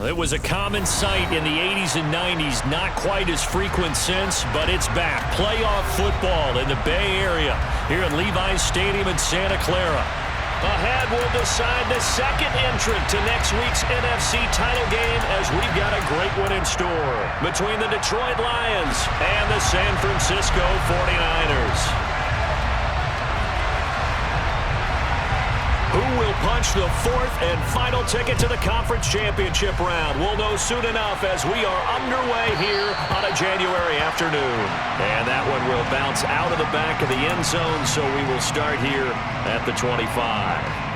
It was a common sight in the 80s and 90s, not quite as frequent since, but it's back. Playoff football in the Bay Area here at Levi's Stadium in Santa Clara. Ahead will decide the second entrant to next week's NFC title game as we've got a great one in store between the Detroit Lions and the San Francisco 49ers. Who will punch the fourth and final ticket to the conference championship round? We'll know soon enough as we are underway here on a January afternoon. And that one will bounce out of the back of the end zone, so we will start here at the 25.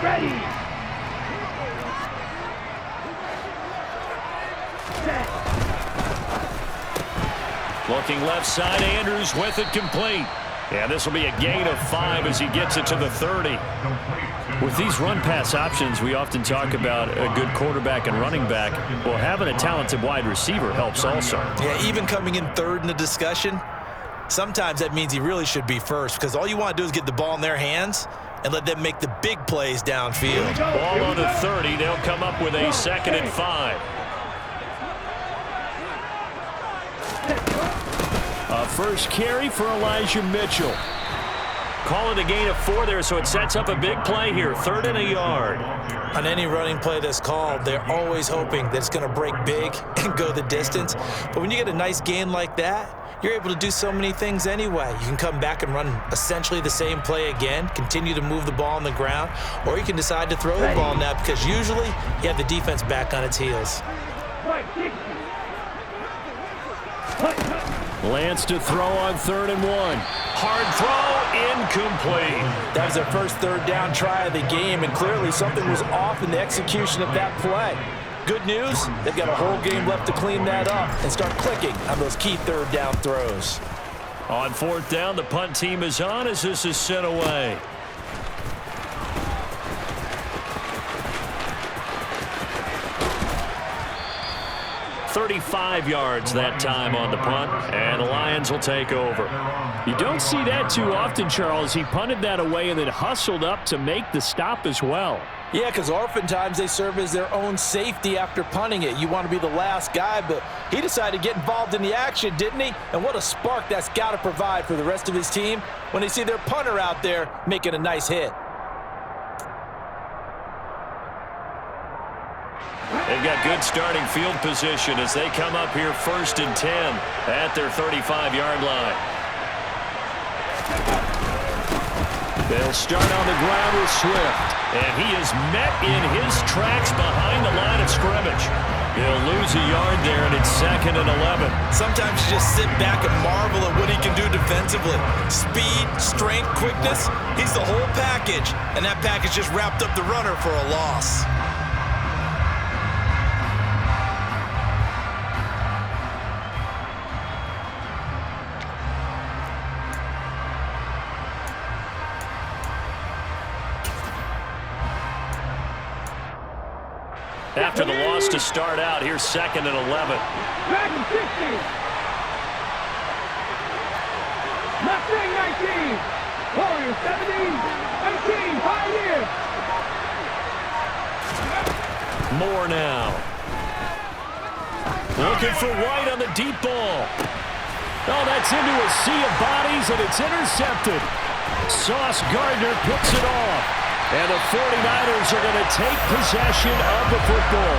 Ready. Looking left side, Andrews with it complete. And this will be a gain of 5 as he gets it to the 30. With these run-pass options, we often talk about a good quarterback and running back. Well, having a talented wide receiver helps also. Yeah, even coming in third in the discussion, sometimes that means he really should be first because all you want to do is get the ball in their hands and let them make the big plays downfield. Ball on the 30. They'll come up with a 2nd and 5. A first carry for Elijah Mitchell. Call it a gain of 4 there, so it sets up a big play here. 3rd and a yard. On any running play that's called, they're always hoping that it's going to break big and go the distance. But when you get a nice gain like that, you're able to do so many things anyway. You can come back and run essentially the same play again, continue to move the ball on the ground, or you can decide to throw the ball now because usually you have the defense back on its heels. Lance to throw on 3rd and 1. Hard throw, incomplete. That was their first 3rd down try of the game, and clearly something was off in the execution of that play. Good news, they've got a whole game left to clean that up and start clicking on those key 3rd down throws. On 4th down, the punt team is on as this is sent away. $35 yards that time on the punt, and the Lions will take over. You don't see that too often, Charles. He punted that away and then hustled up to make the stop as well. Yeah, because oftentimes they serve as their own safety after punting it. You want to be the last guy, but he decided to get involved in the action, didn't he? And what a spark that's got to provide for the rest of his team when they see their punter out there making a nice hit. They've got good starting field position as they come up here 1st and 10 at their 35-yard line. They'll start on the ground with Swift, and he is met in his tracks behind the line of scrimmage. He'll lose a yard there, and it's 2nd and 11. Sometimes you just sit back and marvel at what he can do defensively. Speed, strength, quickness, he's the whole package, and that package just wrapped up the runner for a loss. After the loss to start out, here's 2nd and 11. Back 60. Mustang 19. Warriors 17. 18. Pioneer. Moore now. Looking for White on the deep ball. Oh, that's into a sea of bodies, and it's intercepted. Sauce Gardner picks it off. And the 49ers are going to take possession of the football.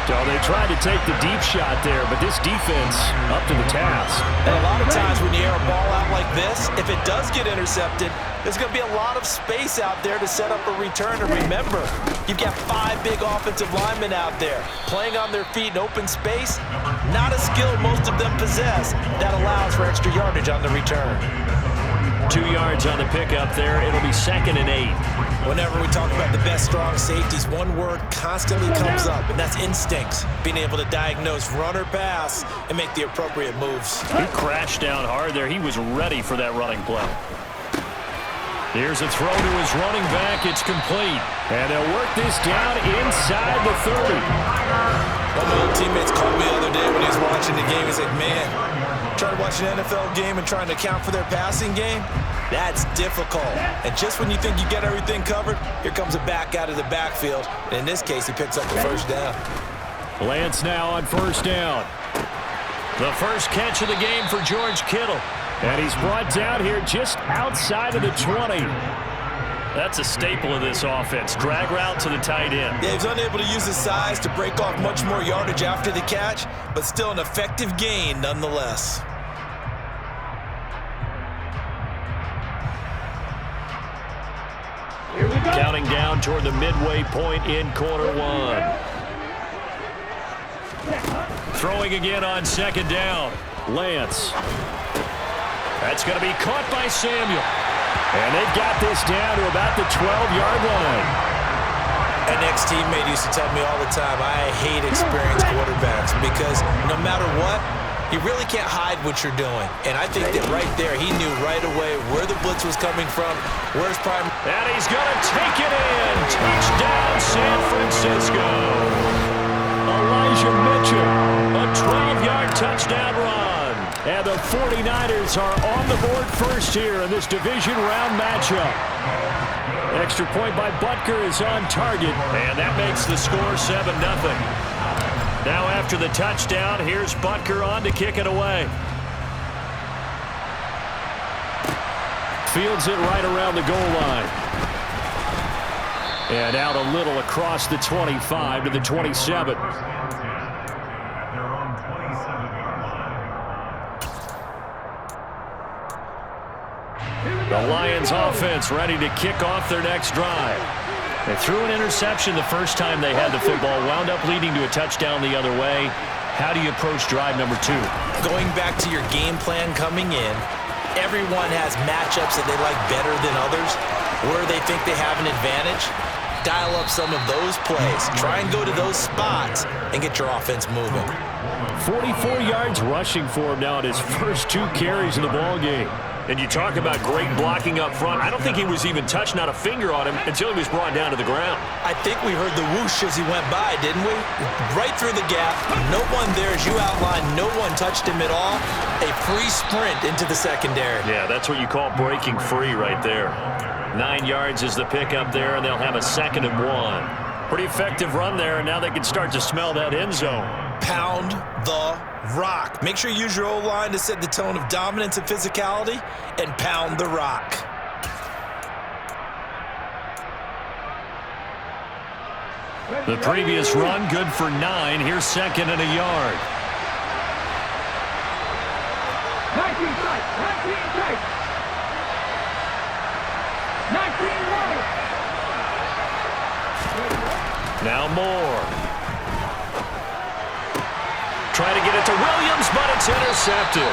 So they tried to take the deep shot there, but this defense up to the task. And a lot of times when you air a ball out like this, if it does get intercepted, there's going to be a lot of space out there to set up a return. And remember, you've got 5 big offensive linemen out there playing on their feet in open space. Not a skill most of them possess. That allows for extra yardage on the return. 2 yards on the pickup there. It'll be 2nd and 8. Whenever we talk about the best strong safeties, one word constantly comes up, and that's instincts. Being able to diagnose run or pass and make the appropriate moves. He crashed down hard there. He was ready for that running play. Here's a throw to his running back. It's complete. And they'll work this down inside the 30. One of my old teammates called me the other day when he was watching the game. He's like, man, trying to watch an NFL game and trying to account for their passing game, that's difficult. And just when you think you get everything covered, here comes a back out of the backfield. And in this case, he picks up the first down. Lance now on first down. The first catch of the game for George Kittle. And he's brought down here just outside of the 20. That's a staple of this offense. Drag route to the tight end. Yeah, he's unable to use his size to break off much more yardage after the catch, but still an effective gain nonetheless. Counting down toward the midway point in quarter one. Throwing again on second down. Lance. That's going to be caught by Samuel. And they've got this down to about the 12-yard line. An ex-teammate used to tell me all the time, I hate experienced quarterbacks because no matter what, you really can't hide what you're doing. And I think that right there, he knew right away where the blitz was coming from, where's prime. And he's going to take it in. Touchdown, San Francisco. Elijah Mitchell, a 12-yard touchdown run. And the 49ers are on the board first here in this division round matchup. Extra point by Butker is on target, and that makes the score 7-0. Now after the touchdown, here's Butker on to kick it away. Fields it right around the goal line. And out a little across the 25 to the 27. The Lions offense ready to kick off their next drive. They threw an interception the first time they had the football, wound up leading to a touchdown the other way. How do you approach drive number 2? Going back to your game plan coming in, everyone has matchups that they like better than others, where they think they have an advantage. Dial up some of those plays. Try and go to those spots and get your offense moving. 44 yards rushing for him now in his first 2 carries in the ball game. And you talk about great blocking up front. I don't think he was even touched, not a finger on him, until he was brought down to the ground. I think we heard the whoosh as he went by, didn't we? Right through the gap. No one there, as you outlined, no one touched him at all. A free sprint into the secondary. Yeah, that's what you call breaking free right there. 9 yards is the pickup there, and they'll have a 2nd and 1. Pretty effective run there, and now they can start to smell that end zone. Pound the rock. Make sure you use your O-line to set the tone of dominance and physicality, and pound the rock. The previous run, good for 9. Here's 2nd and a yard. 19 tight, 19 tight. 19 wide. Now Moore. Trying to get it to Williams, but it's intercepted.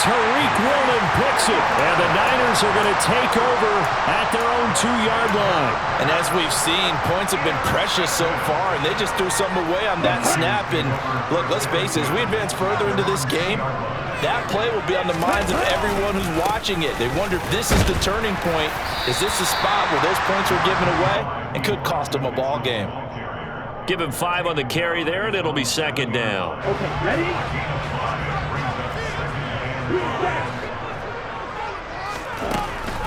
Tariq Woolen picks it, and the Niners are going to take over at their own 2-yard line. And as we've seen, points have been precious so far, and they just threw something away on that snap. And look, let's face it, as we advance further into this game, that play will be on the minds of everyone who's watching it. They wonder if this is the turning point. Is this the spot where those points were given away and could cost them a ball game? Give him 5 on the carry there, and it'll be 2nd down. Okay, ready?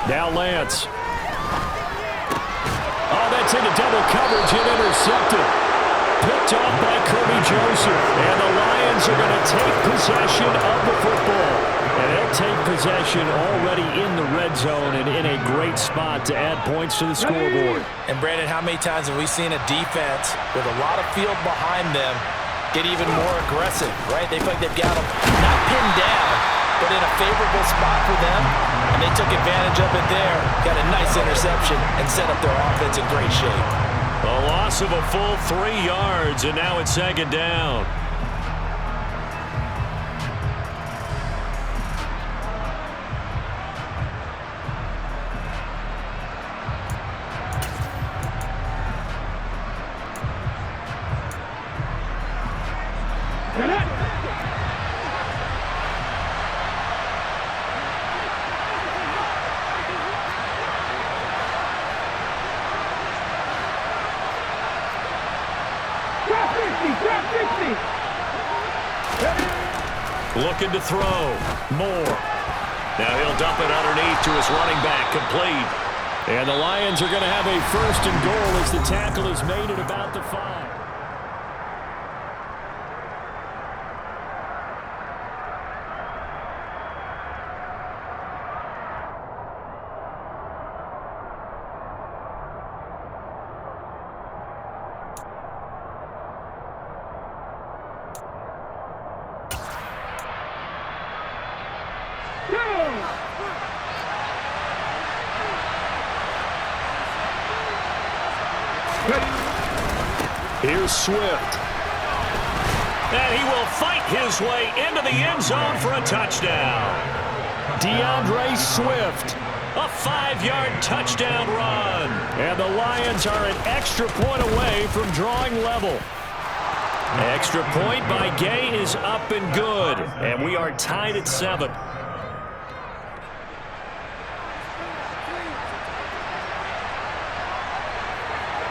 Now Lance. Oh, that's into double coverage and intercepted. Picked off by Kirby Joseph. And the Lions are going to take possession of the football. And they'll take possession already in the red zone and in a great spot to add points to the scoreboard. And Brandon, how many times have we seen a defense with a lot of field behind them get even more aggressive, right? They feel like they've got them not pinned down, but in a favorable spot for them, and they took advantage of it there, got a nice interception, and set up their offense in great shape. A loss of a full 3 yards, and now it's 2nd down. Drop 50, drop 50. Looking to throw. Moore. Now he'll dump it underneath to his running back. Complete. And the Lions are going to have a 1st and goal as the tackle is made at about the 5. Here's Swift. And he will fight his way into the end zone for a touchdown. DeAndre Swift. A 5-yard touchdown run. And the Lions are an extra point away from drawing level. Extra point by Gay is up and good. And we are tied at 7.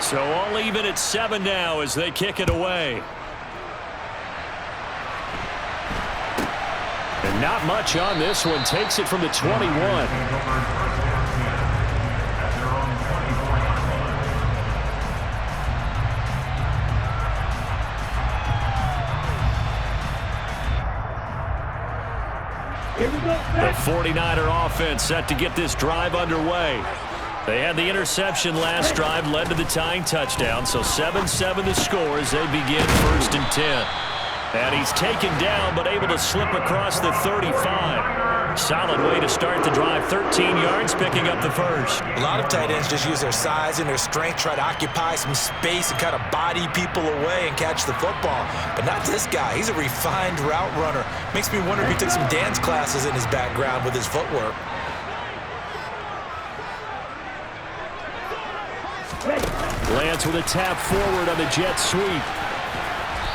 So all even at 7 now as they kick it away. And not much on this one. Takes it from the 21. The 49er offense set to get this drive underway. They had the interception last drive, led to the tying touchdown, so 7-7 the score as they begin 1st and 10. And he's taken down, but able to slip across the 35. Solid way to start the drive, 13 yards, picking up the first. A lot of tight ends just use their size and their strength, try to occupy some space and kind of body people away and catch the football. But not this guy. He's a refined route runner. Makes me wonder if he took some dance classes in his background with his footwork. Lance with a tap forward on the jet sweep.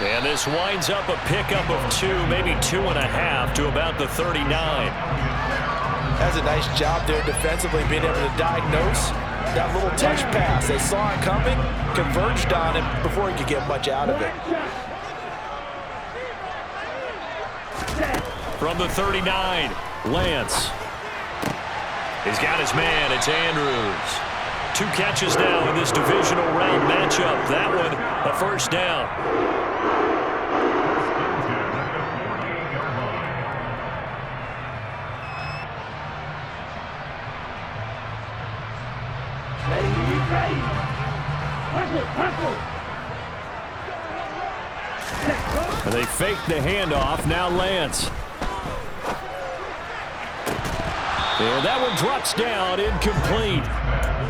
And this winds up a pickup of 2, maybe 2.5 to about the 39. That's a nice job there defensively, being able to diagnose that little touch pass. They saw it coming, converged on him before he could get much out of it. From the 39, Lance. He's got his man. It's Andrews. 2 catches now in this divisional round matchup. That one, a first down. And they fake the handoff. Now Lance. And that one drops down, incomplete.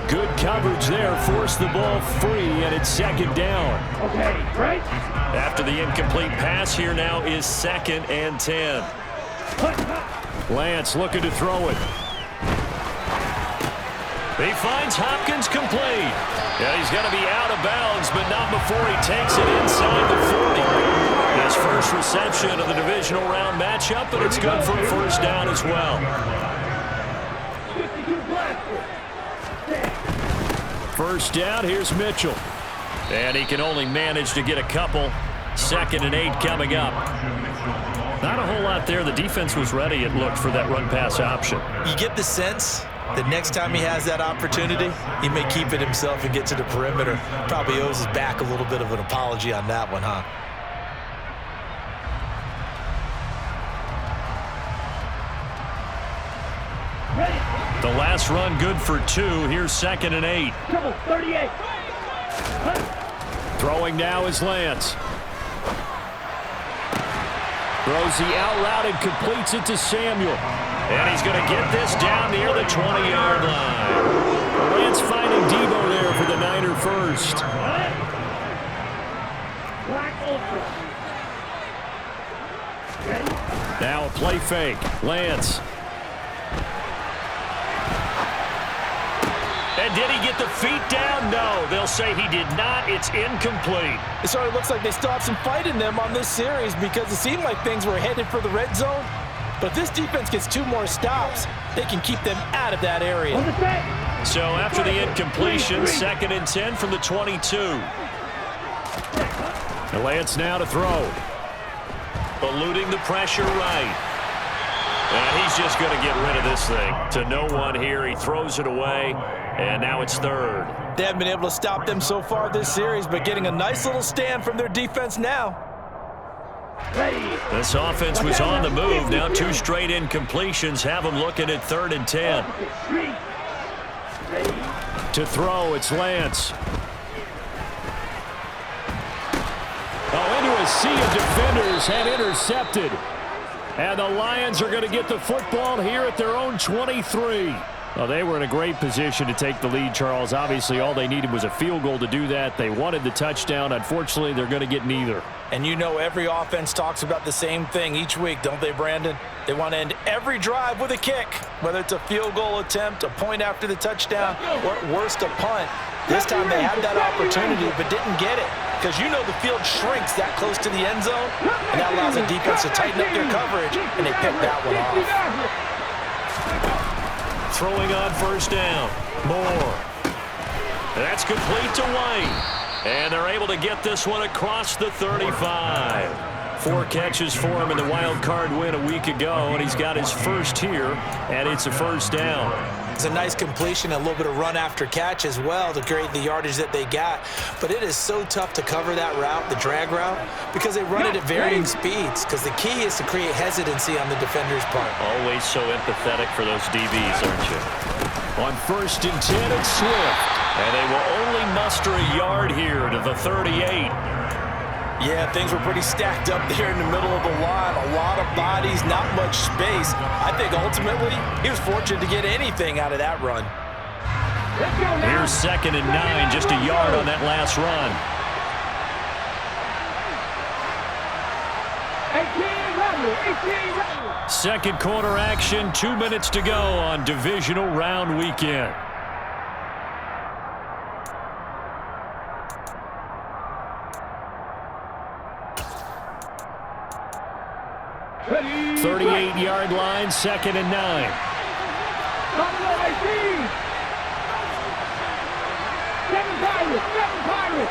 Good coverage there, forced the ball free, and it's 2nd down. Okay, right? After the incomplete pass, here now is 2nd and 10. Lance looking to throw it. He finds Hopkins complete. Yeah, he's got to be out of bounds, but not before he takes it inside the 40. His first reception of the divisional round matchup, but it's good for a first down as well. First down, here's Mitchell. And he can only manage to get a couple. 2nd and 8 coming up. Not a whole lot there. The defense was ready, it looked, for that run-pass option. You get the sense that next time he has that opportunity, he may keep it himself and get to the perimeter. Probably owes his back a little bit of an apology on that one, huh? The last run good for 2. Here's 2nd and 8. 38. Throwing now is Lance. Throws the out route and completes it to Samuel. And he's going to get this down near the 20-yard line. Lance finding Debo there for the Niner first. Now a play fake. Lance. And did he get the feet down? No. They'll say he did not. It's incomplete. It sort of looks like they still have some fight in them on this series because it seemed like things were headed for the red zone. But if this defense gets 2 more stops, they can keep them out of that area. So after the incompletion, 2nd and 10 from the 22. And Lance now to throw. Eluding the pressure right. And he's just going to get rid of this thing. To no one here. He throws it away, and now it's third. They haven't been able to stop them so far this series, but getting a nice little stand from their defense now. This offense was on the move. Now 2 straight incompletions have them looking at 3rd and 10. To throw, it's Lance. Oh, into a sea of defenders and intercepted. And the Lions are going to get the football here at their own 23. Well, they were in a great position to take the lead, Charles. Obviously, all they needed was a field goal to do that. They wanted the touchdown. Unfortunately, they're going to get neither. And you know every offense talks about the same thing each week, don't they, Brandon? They want to end every drive with a kick, whether it's a field goal attempt, a point after the touchdown, or at worst, a punt. This time they had that opportunity but didn't get it because you know the field shrinks that close to the end zone, and that allows the defense to tighten up their coverage, and they picked that one off. Throwing on 1st down. Moore. That's complete to White. And they're able to get this one across the 35. 4 catches for him in the wild card win a week ago, and he's got his first here, and it's a 1st down. It's a nice completion, a little bit of run after catch as well to create the yardage that they got. But it is so tough to cover that route, the drag route, because they run it at varying speeds. Because the key is to create hesitancy on the defender's part. Always so empathetic for those DBs, aren't you? On 1st and 10, it's Swift. And they will only muster a yard here to the 38. Yeah, things were pretty stacked up there in the middle of the line. A lot of bodies, not much space. I think ultimately he was fortunate to get anything out of that run. Here's 2nd and 9, just a yard on that last run. 2nd quarter action, 2 minutes to go on divisional round weekend. Ready. 38-yard line, 2nd and 9. Seven Pirates.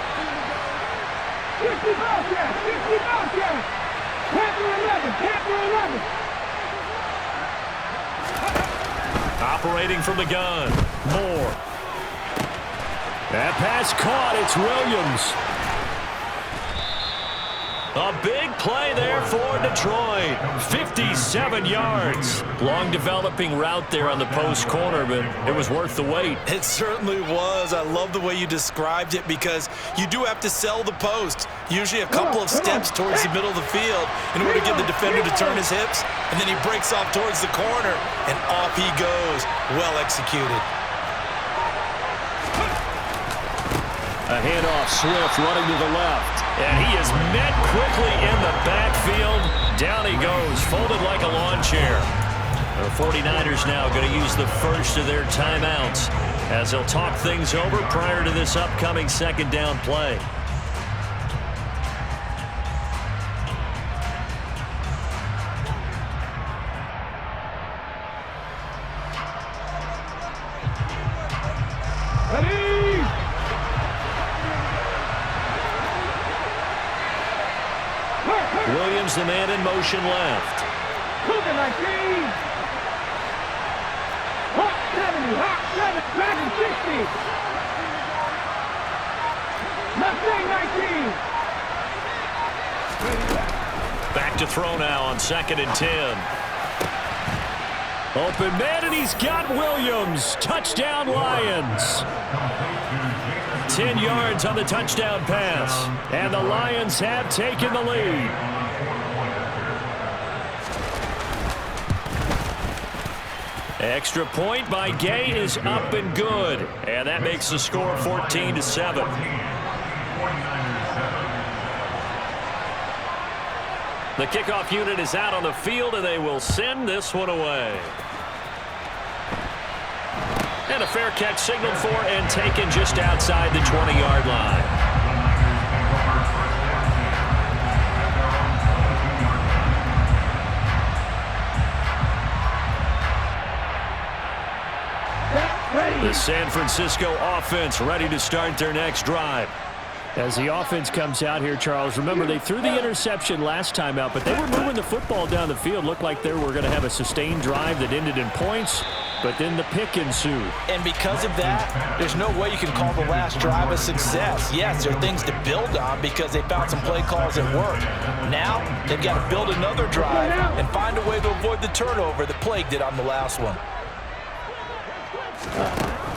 50 Bobcats. Panther 11. Operating from the gun. Moore. That pass caught. It's Williams. A big play there for Detroit. 57 yards. Long developing route there on the post corner, but it was worth the wait. It certainly was. I love the way you described it because you do have to sell the post. Usually a couple of steps towards the middle of the field in order to get the defender to turn his hips, and then he breaks off towards the corner, and off he goes. Well executed. A handoff, Swift running to the left. And he is met quickly in the backfield. Down he goes, folded like a lawn chair. The 49ers now going to use the first of their timeouts as they'll talk things over prior to this upcoming 2nd down play. Williams, the man in motion left. Hot 70, Madden 60. Mustang 19. Back to throw now on 2nd and 10. Open man, and he's got Williams. Touchdown, Lions. 10 yards on the touchdown pass. And the Lions have taken the lead. Extra point by Gay is up and good. And that makes the score 14-7. The kickoff unit is out on the field, and they will send this one away. And a fair catch signaled for and taken just outside the 20-yard line. The San Francisco offense ready to start their next drive. As the offense comes out here, Charles, remember they threw the interception last time out, but they were moving the football down the field. Looked like they were going to have a sustained drive that ended in points, but then the pick ensued. And because of that, there's no way you can call the last drive a success. Yes, there are things to build on because they found some play calls that work. Now, they've got to build another drive and find a way to avoid the turnover that plagued it on the last one.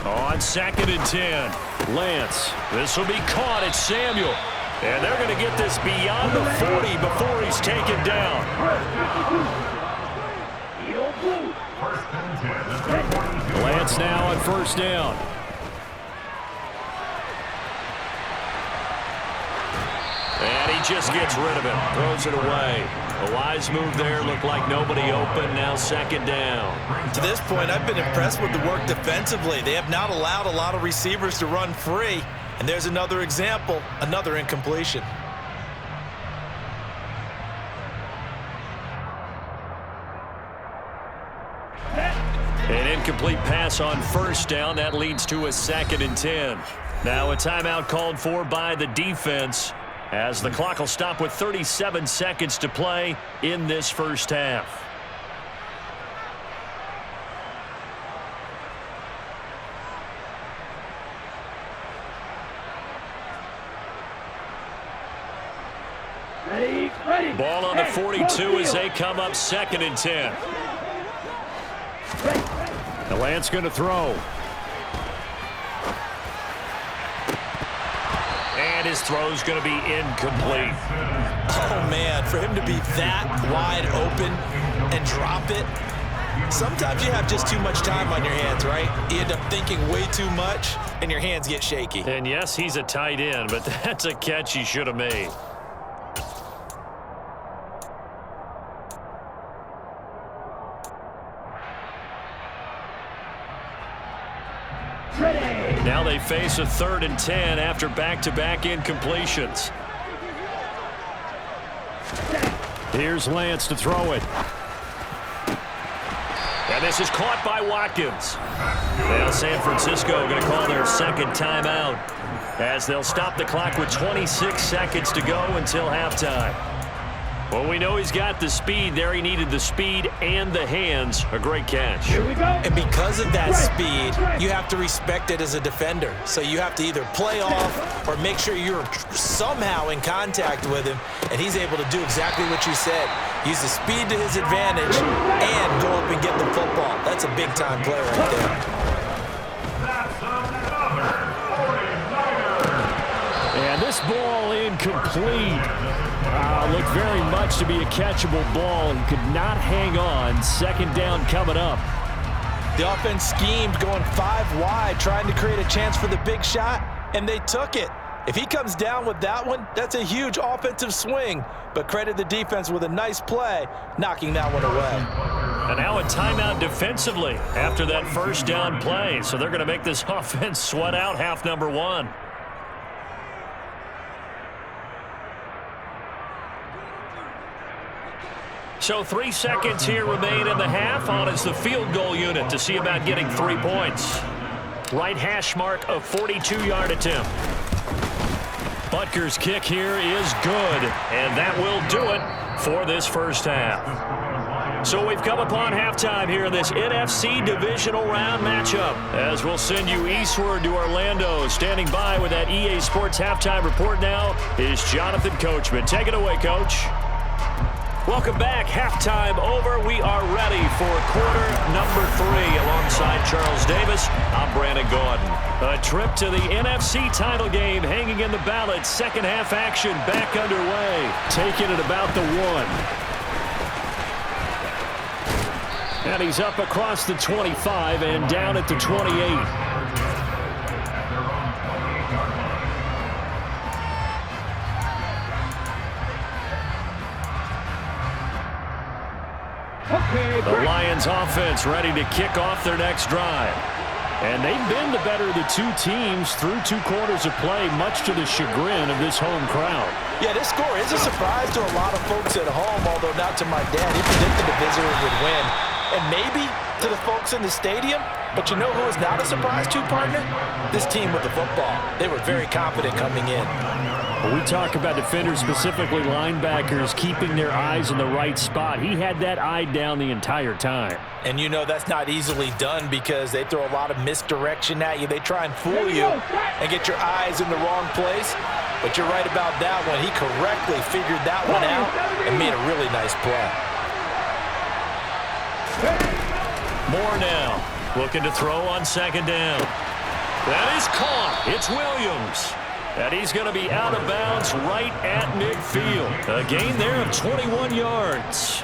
On 2nd and 10, Lance. This will be caught at Samuel. And they're going to get this beyond the 40 before he's taken down. Lance now on 1st down. And he just gets rid of it, throws it away. A wise move there, looked like nobody open, now 2nd down. To this point, I've been impressed with the work defensively. They have not allowed a lot of receivers to run free. And there's another example, another incompletion. An incomplete pass on 1st down. That leads to a 2nd and 10. Now a timeout called for by the defense, as the clock will stop with 37 seconds to play in this 1st half. Ball on the 42 as they come up 2nd and 10. The Lance going to throw. And his throw's going to be incomplete. Oh, man, for him to be that wide open and drop it. Sometimes you have just too much time on your hands, right? You end up thinking way too much, and your hands get shaky. And yes, he's a tight end, but that's a catch he should have made. Now they face a 3rd and 10 after back-to-back incompletions. Here's Lance to throw it. And this is caught by Watkins. Now San Francisco going to call their 2nd timeout as they'll stop the clock with 26 seconds to go until halftime. Well, we know he's got the speed there. He needed the speed and the hands. A great catch. Here we go. And because of that speed, you have to respect it as a defender. So you have to either play off or make sure you're somehow in contact with him, and he's able to do exactly what you said. Use the speed to his advantage and go up and get the football. That's a big-time play right there. And this ball incomplete. Looked very much to be a catchable ball. He could not hang on. 2nd down coming up. The offense schemed going 5 wide, trying to create a chance for the big shot, and they took it. If he comes down with that one, that's a huge offensive swing. But credit the defense with a nice play, knocking that one away. And now a timeout defensively after that 1st down play. So they're going to make this offense sweat out half number 1. So 3 seconds here remain in the half. On is the field goal unit to see about getting 3 points. Right hash mark, a 42-yard attempt. Butker's kick here is good, and that will do it for this 1st half. So we've come upon halftime here in this NFC divisional round matchup, as we'll send you eastward to Orlando. Standing by with that EA Sports halftime report now is Jonathan Coachman. Take it away, Coach. Welcome back. Halftime over. We are ready for quarter number 3. Alongside Charles Davis, I'm Brandon Gordon. A trip to the NFC title game hanging in the balance. 2nd half action back underway. Taking it about the 1. And he's up across the 25 and down at the 28. The Lions offense ready to kick off their next drive. And they've been the better of the 2 teams through 2 quarters of play, much to the chagrin of this home crowd. Yeah, this score is a surprise to a lot of folks at home, although not to my dad. He predicted the visitors would win. And maybe to the folks in the stadium, but you know who was not a surprise to, partner? This team with the football. They were very confident coming in. When we talk about defenders, specifically linebackers, keeping their eyes in the right spot. He had that eye down the entire time. And you know that's not easily done because they throw a lot of misdirection at you. They try and fool you and get your eyes in the wrong place. But you're right about that one. He correctly figured that one out and made a really nice play. Moore now looking to throw on second down. That is caught. It's Williams. And he's going to be out of bounds right at midfield. A gain there of 21 yards.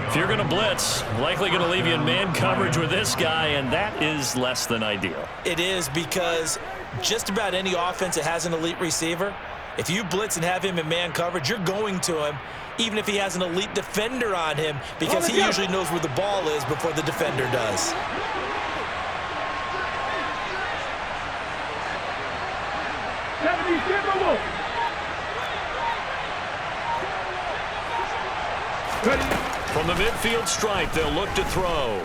If you're going to blitz, likely going to leave you in man coverage with this guy, and that is less than ideal. It is because just about any offense that has an elite receiver, if you blitz and have him in man coverage, you're going to him, even if he has an elite defender on him, because he usually knows where the ball is before the defender does. From the midfield stripe, they'll look to throw.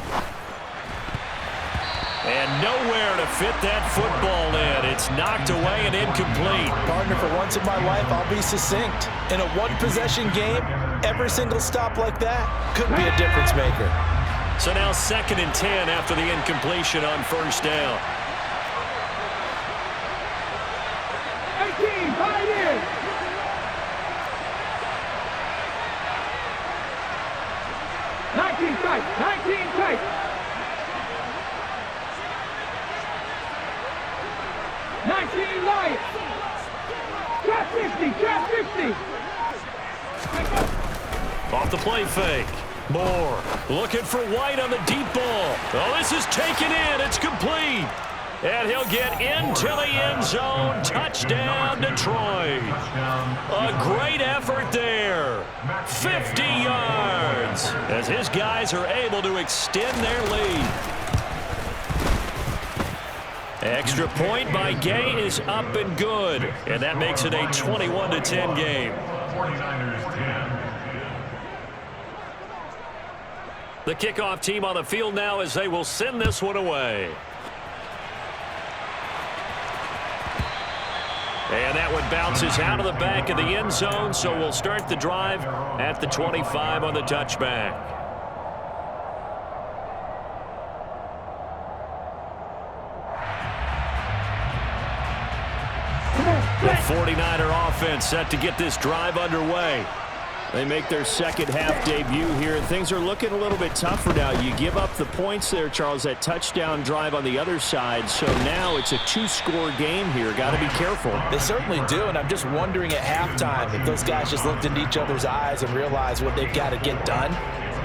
And nowhere to fit that football in. It's knocked away and incomplete. Partner, for once in my life, I'll be succinct. In a one-possession game, every single stop like that could be a difference maker. So now 2nd and 10 after the incompletion on first down. 18, pioneers. Tight, 19 tight. Lions. Trap 50, trap 50. Off the play fake. Moore looking for White on the deep ball. Oh, this is taken in. It's complete. And he'll get into the end zone. Touchdown, Detroit. A great effort there. 50 yards as his guys are able to extend their lead. Extra point by Gay is up and good. And that makes it a 21-10 game. 49ers 10. The kickoff team on the field now as they will send this one away. And that one bounces out of the back of the end zone, so we'll start the drive at the 25 on the touchback. The 49er offense set to get this drive underway. They make their second half debut here, and things are looking a little bit tougher now. You give up the points there, Charles, that touchdown drive on the other side. So now it's a two-score game here. Got to be careful. They certainly do, and I'm just wondering at halftime if those guys just looked into each other's eyes and realized what they've got to get done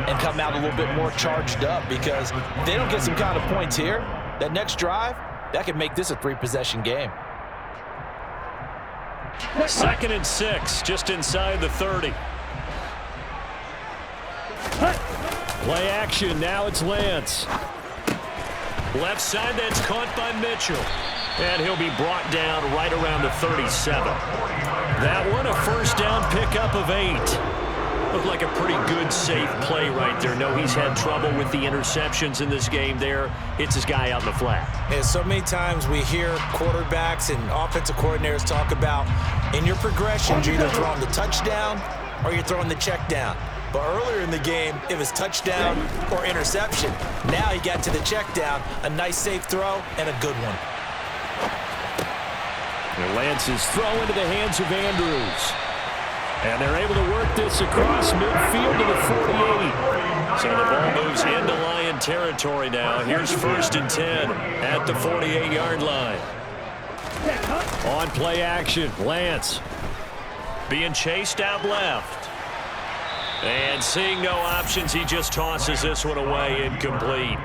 and come out a little bit more charged up, because if they don't get some kind of points here, that next drive, that could make this a three-possession game. 2nd and 6, just inside the 30. Play action, now it's Lance. Left side, that's caught by Mitchell. And he'll be brought down right around the 37. That one, a first down pickup of 8. Looked like a pretty good, safe play right there. No, he's had trouble with the interceptions in this game there. Hits his guy out in the flat. Yeah, so many times we hear quarterbacks and offensive coordinators talk about in your progressions, you're either throwing the touchdown or you're throwing the check down. But earlier in the game, it was touchdown or interception. Now he got to the check down, a nice safe throw, and a good one. And Lance's throw into the hands of Andrews. And they're able to work this across midfield to the 48. So the ball moves into Lion territory now. Here's 1st and 10 at the 48-yard line. On play action, Lance being chased out left. And seeing no options, he just tosses this one away, incomplete.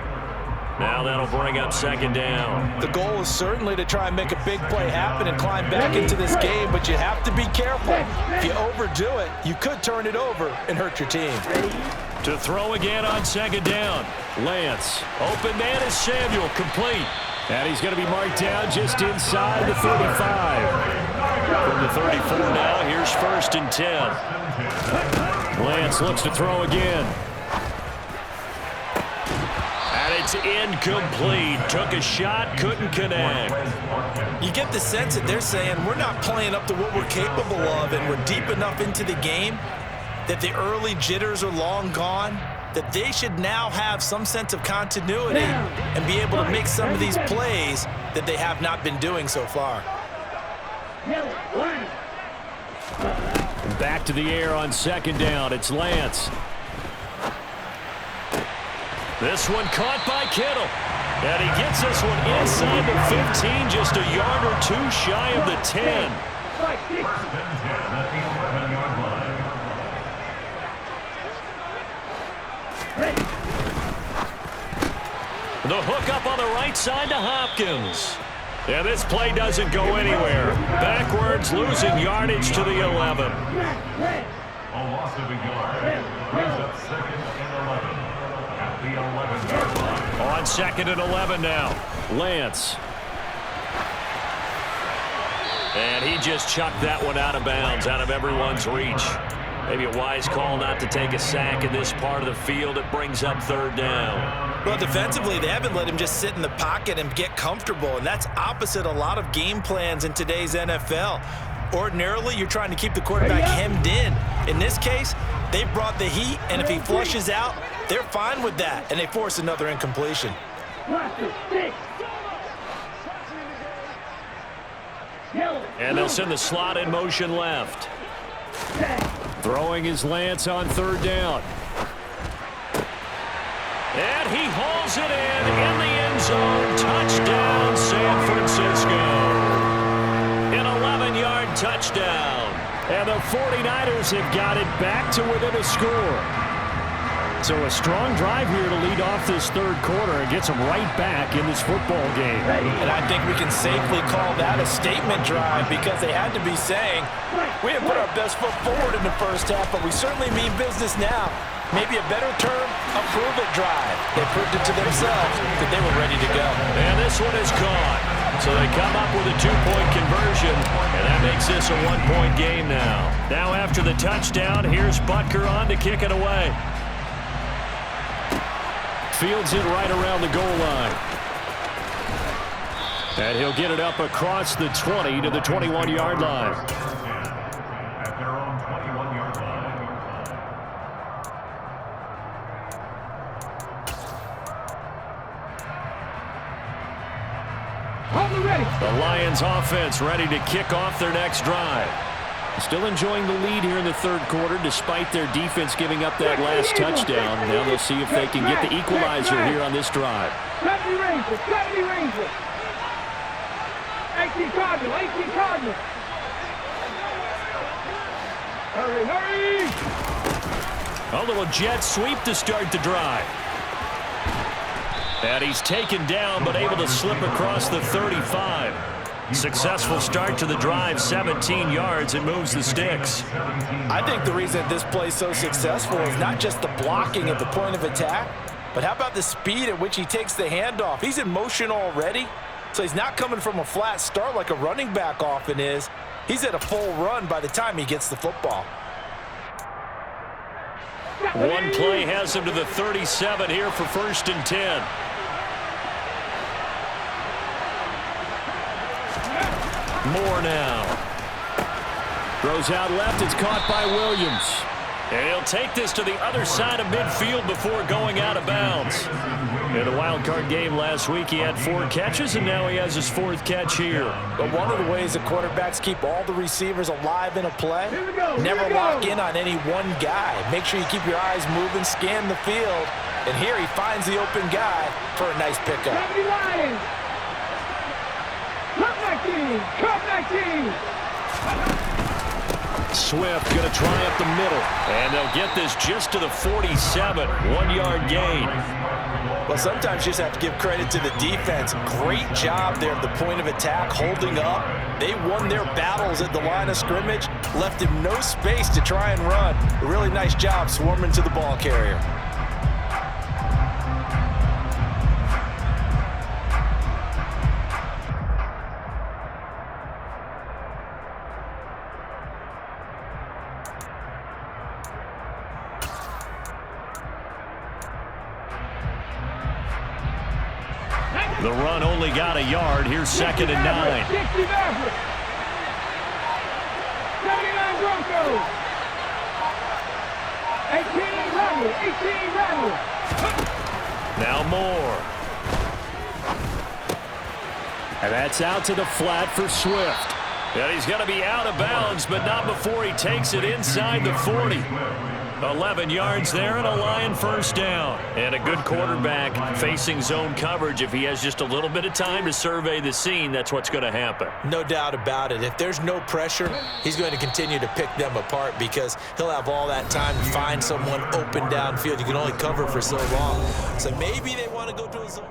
Now that'll bring up 2nd down. The goal is certainly to try and make a big play happen and climb back into this game, but you have to be careful. If you overdo it, you could turn it over and hurt your team. To throw again on 2nd down. Lance, open man is Samuel, complete. And he's going to be marked down just inside the 35. From the 34 now, here's 1st and 10. Lance looks to throw again. is incomplete. Took a shot, couldn't connect. You get the sense that they're saying we're not playing up to what we're capable of, and we're deep enough into the game that the early jitters are long gone, that they should now have some sense of continuity and be able to make some of these plays that they have not been doing so far. Back to the air on second down. It's Lance. This one caught by Kittle. And he gets this one inside the 15, just a yard or two shy of the 10. The hook up on the right side to Hopkins. And this play doesn't go anywhere. Backwards, losing yardage to the 11. A loss of a yard. Brings up second and 11 at the 11-yard line. On second and 11 now. Lance. And he just chucked that one out of bounds, out of everyone's reach. Maybe a wise call not to take a sack in this part of the field. It brings up third down. Well, defensively, they haven't let him just sit in the pocket and get comfortable, and that's opposite a lot of game plans in today's NFL. Ordinarily, you're trying to keep the quarterback hemmed in. In this case, they've brought the heat, and if he flushes out, they're fine with that, and they force another incompletion. And they'll send the slot in motion left. Throwing his Lance on third down. And he hauls it in the end zone. Touchdown, San Francisco. An 11-yard touchdown. And the 49ers have got it back to within a score. So a strong drive here to lead off this third quarter and gets them right back in this football game. And I think we can safely call that a statement drive because they had to be saying, we didn't put our best foot forward in the first half, but we certainly mean business now. Maybe a better term, a prove-it drive. They proved it to themselves that they were ready to go. And this one is caught. So they come up with a two-point conversion, and that makes this a one-point game now. Now after the touchdown, here's Butker on to kick it away. Fields it right around the goal line. And he'll get it up across the 20 to the 21-yard line. At their own 21-yard line. The Lions offense ready to kick off their next drive. Still enjoying the lead here in the third quarter despite their defense giving up that last touchdown. Now they'll see if they can get the equalizer here on this drive. 70 Rangers, 70 Rangers. 18 Cardinals, 18 Cardinals. Hurry, hurry. A little jet sweep to start the drive. And he's taken down but able to slip across the 35. Successful start to the drive, 17 yards, and moves the sticks. I think the reason this play is so successful is not just the blocking at the point of attack, but how about the speed at which he takes the handoff? He's in motion already, so he's not coming from a flat start like a running back often is. He's at a full run by the time he gets the football. One play has him to the 37 here for 1st and 10. Moore now. Throws out left. It's caught by Williams. And he'll take this to the other side of midfield before going out of bounds. In the wild card game last week, he had 4 catches, and now he has his 4th catch here. But one of the ways that quarterbacks keep all the receivers alive in a play, never lock in on any one guy. Make sure you keep your eyes moving, scan the field, and here he finds the open guy for a nice pickup. 70 Lions. Cut 19. Swift going to try up the middle. And they'll get this just to the 47. 1-yard gain. Well, sometimes you just have to give credit to the defense. Great job there at the point of attack, holding up. They won their battles at the line of scrimmage, left him no space to try and run. A really nice job swarming to the ball carrier. The run only got a yard. Here's 2nd and 9. 60 Mavericks. 79 Broncos. 18 Rebels. 18 Rebels. Now Moore. And that's out to the flat for Swift. And he's going to be out of bounds, but not before he takes it inside the 40. 11 yards there and a Lion first down. And a good quarterback facing zone coverage. If he has just a little bit of time to survey the scene, that's what's going to happen. No doubt about it. If there's no pressure, he's going to continue to pick them apart because he'll have all that time to find someone open downfield. You can only cover for so long. So maybe they want to go to a zone.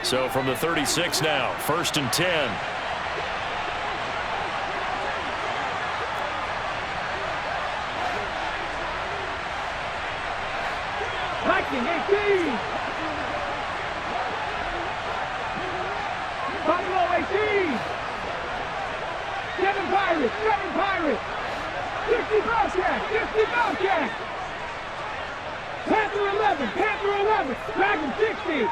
So from the 36 now, 1st and 10. Viking 18. Buffalo 18. 7 Pirates. 7 Pirates. 60 Bobcats. 60 Bobcats. Panther 11. Panther 11. Dragon 60.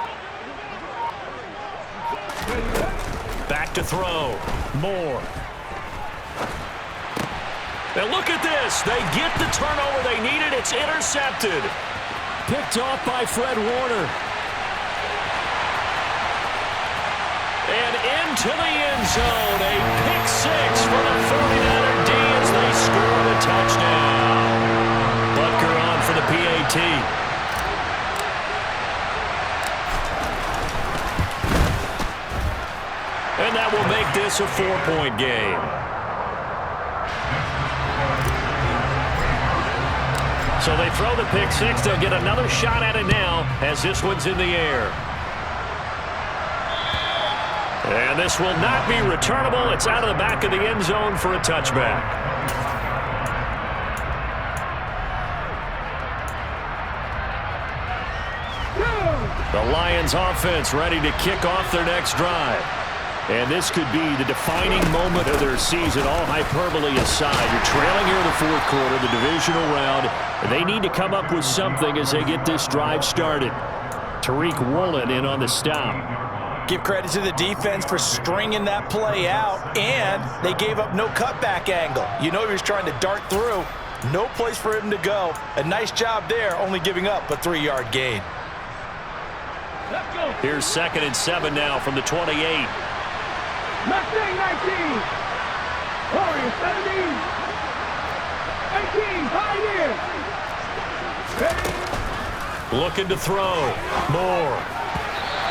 Back to throw. Moore. Now look at this. They get the turnover they needed. It's intercepted. Picked off by Fred Warner. And into the end zone. A pick 6 for the 49er D as they score a touchdown. Butker on for the PAT. And that will make this a 4-point game. So they throw the pick 6. They'll get another shot at it now as this one's in the air. And this will not be returnable. It's out of the back of the end zone for a touchback. The Lions offense ready to kick off their next drive. And this could be the defining moment of their season, all hyperbole aside. You're trailing here in the 4th quarter, the divisional round. And they need to come up with something as they get this drive started. Tariq Woolen in on the stop. Give credit to the defense for stringing that play out, and they gave up no cutback angle. You know he was trying to dart through. No place for him to go. A nice job there, only giving up a 3-yard gain. Here's 2nd and 7 now from the 28. Mustang 19. Warriors 17. 18. Pioneers. Looking to throw. Moore.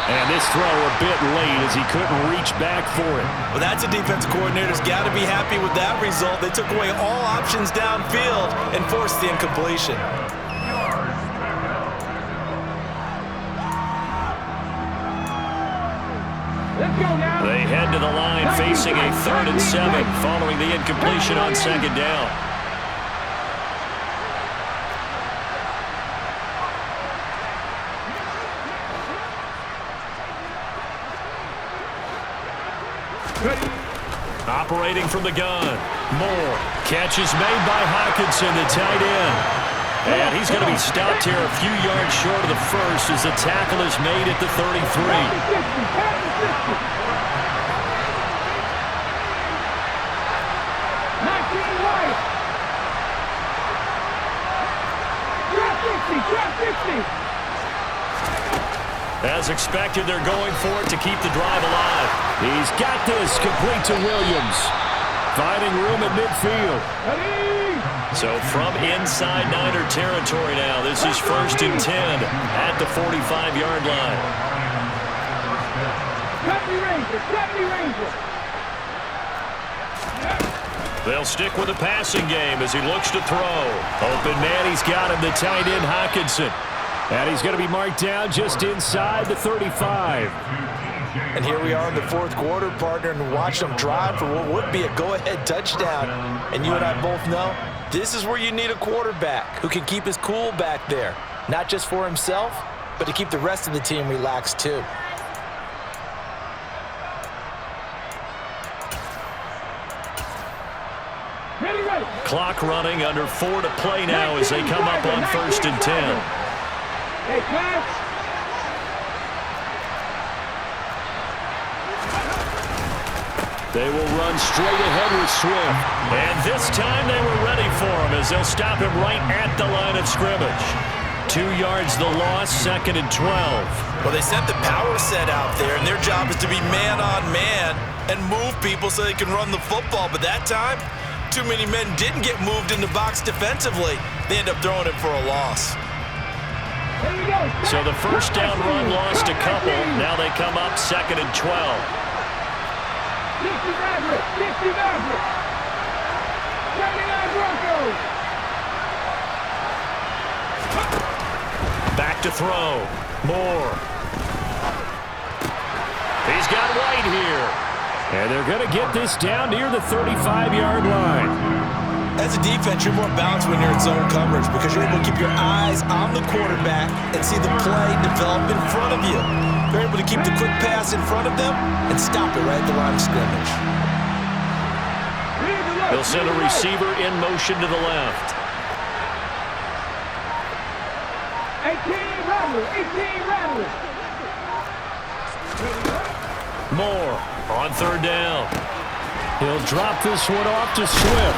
And this throw a bit late as he couldn't reach back for it. Well, that's a defensive coordinator's got to be happy with that result. They took away all options downfield and forced the incompletion. They head to the line facing a 3rd and 7 following the incompletion on 2nd down. Operating from the gun. Moore. Catch is made by Hockenson, the tight end. And he's going to be stopped here a few yards short of the first as the tackle is made at the 33. As expected, they're going for it to keep the drive alive. He's got this complete to Williams. Finding room at midfield. So from inside Niner territory now, this is 1st and 10 at the 45-yard line. 70 Rangers. They'll stick with the passing game as he looks to throw. Open man, he's got him, the tight end Hockenson. And he's going to be marked down just inside the 35. And here we are in the 4th quarter, partner, and watch them drive for what would be a go-ahead touchdown. And you and I both know this is where you need a quarterback who can keep his cool back there. Not just for himself, but to keep the rest of the team relaxed too. clock running, under 4 to play now as they come up on 1st and 10. Hey, catch. They will run straight ahead with Swift. And this time they were ready for him as they'll stop him right at the line of scrimmage. 2 yards the loss, 2nd and 12. Well, they sent the power set out there, and their job is to be man-on-man and move people so they can run the football. But that time, too many men didn't get moved in the box defensively. They end up throwing it for a loss. So the first down run lost a couple. Now they come up 2nd and 12. 60 Maverick. 79 Broncos. Back to throw. Moore. He's got White here. And they're going to get this down near the 35-yard line. As a defense, you're more balanced when you're in zone coverage because you're able to keep your eyes on the quarterback and see the play develop in front of you. They're able to keep the quick pass in front of them and stop it right at the line of scrimmage. They'll send a receiver in motion to the left. 18 Rattler. Moore on 3rd down. He'll drop this one off to Swift.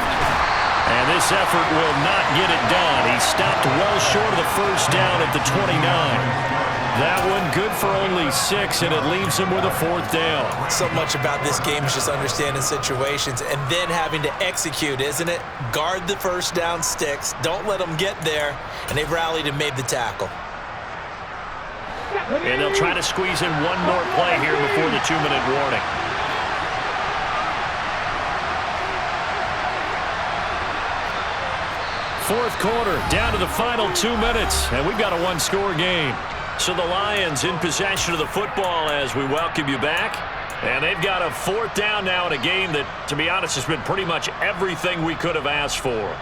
And this effort will not get it done. He stopped well short of the first down at the 29. That one good for only 6, and it leaves him with a 4th down. So much about this game is just understanding situations and then having to execute, isn't it? Guard the first down sticks. Don't let them get there. And they've rallied and made the tackle. And they'll try to squeeze in one more play here before the 2-minute warning. Fourth quarter, down to the final 2 minutes, and we've got a one-score game. So the Lions in possession of the football as we welcome you back. And they've got a 4th down now in a game that, to be honest, has been pretty much everything we could have asked for.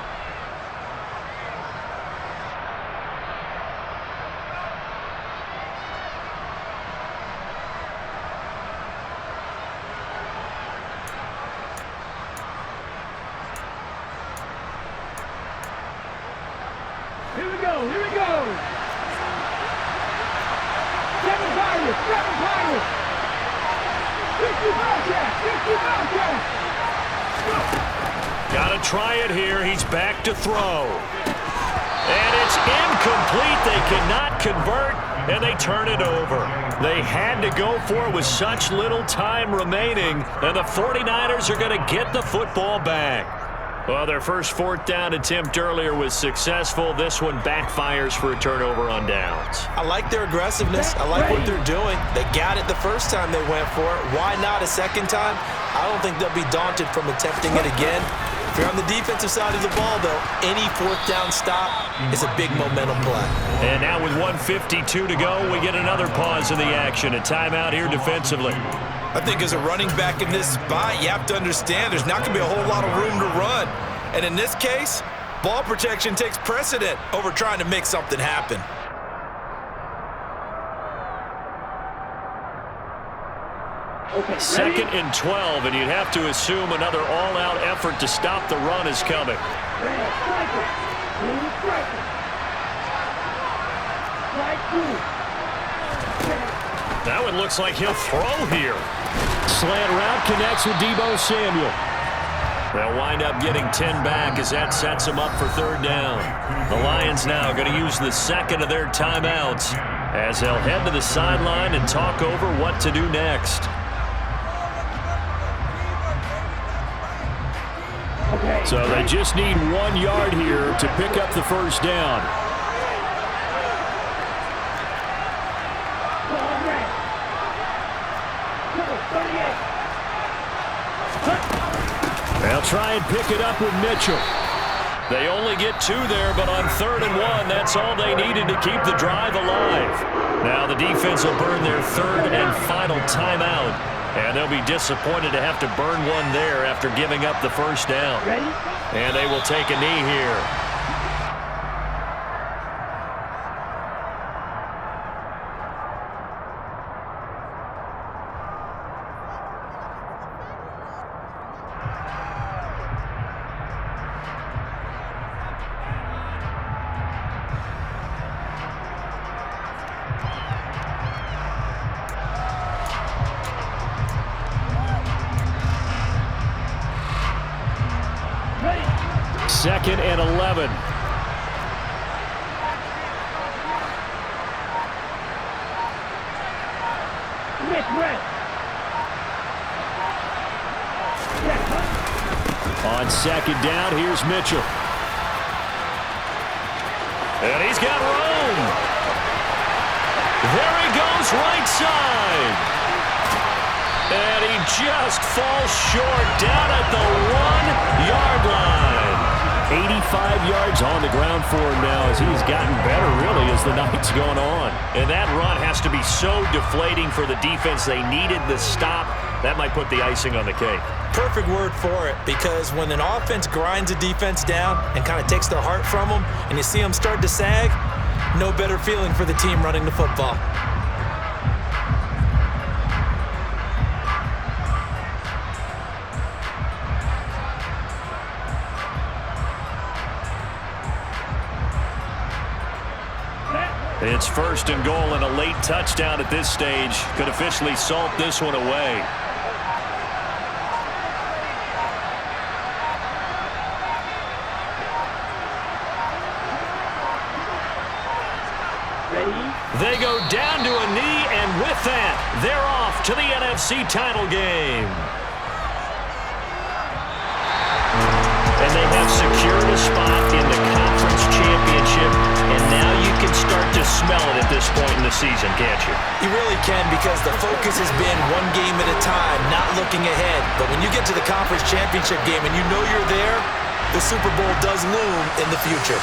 Here we go. 7 Pirates. 50 Bobcats. Gotta try it here. He's back to throw. And it's incomplete. They cannot convert, and they turn it over. They had to go for it with such little time remaining, and the 49ers are going to get the football back. Well, their first 4th down attempt earlier was successful. This one backfires for a turnover on downs. I like their aggressiveness. I like what they're doing. They got it the first time they went for it. Why not a second time? I don't think they'll be daunted from attempting it again. If you're on the defensive side of the ball, though, any 4th down stop is a big momentum play. And now with 1:52 to go, we get another pause in the action. A timeout here defensively. I think as a running back in this spot, you have to understand there's not going to be a whole lot of room to run. And in this case, ball protection takes precedent over trying to make something happen. Okay, 2nd and 12, and you'd have to assume another all-out effort to stop the run is coming. That one looks like he'll throw here. Slant route connects with Deebo Samuel. They'll wind up getting 10 back as that sets them up for 3rd down. The Lions now going to use the 2nd of their timeouts as they'll head to the sideline and talk over what to do next. So they just need 1 yard here to pick up the first down. They'll try and pick it up with Mitchell. They only get 2 there, but on 3rd and 1, that's all they needed to keep the drive alive. Now the defense will burn their 3rd and final timeout, and they'll be disappointed to have to burn one there after giving up the first down. And they will take a knee here. 2nd and 11. On 2nd down, here's Mitchell. And he's got room. There he goes, right side. And he just falls short down at the 1-yard line. 85 yards on the ground for him now as he's gotten better, really, as the night's going on. And that run has to be so deflating for the defense. They needed the stop. That might put the icing on the cake. Perfect word for it, because when an offense grinds a defense down and kind of takes their heart from them, and you see them start to sag, no better feeling for the team running the football. It's 1st and goal, and a late touchdown at this stage could officially salt this one away. They go down to a knee, and with that, they're off to the NFC title game. And they have secured a spot in the conference championship, and now you can start to smell it at this point in the season, can't you? You really can, because the focus has been one game at a time, not looking ahead. But when you get to the conference championship game and you know you're there, the Super Bowl does loom in the future.